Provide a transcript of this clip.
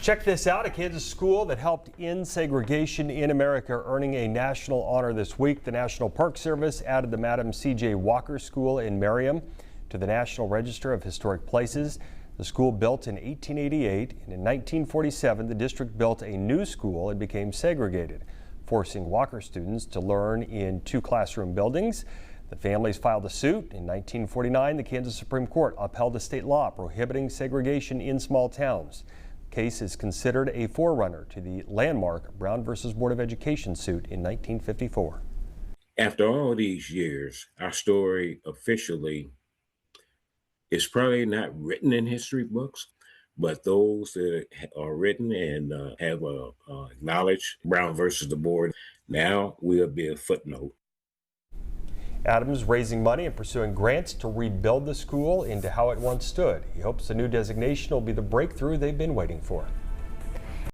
Check this out, a Kansas school that helped end segregation in America earning a national honor this week. The National Park Service added the Madam C.J. Walker School in Merriam to the National Register of Historic Places. The school built in 1888, and in 1947 the district built a new school and became segregated, forcing Walker students to learn in 2 classroom buildings. The families filed a suit. In 1949, the Kansas Supreme Court upheld a state law prohibiting segregation in small towns. The case is considered a forerunner to the landmark Brown versus Board of Education suit in 1954. After all these years, our story officially is probably not written in history books, but those that are written and have acknowledged Brown versus the board now will be a footnote. Adams raising money and pursuing grants to rebuild the school into how it once stood. He hopes the new designation will be the breakthrough they've been waiting for.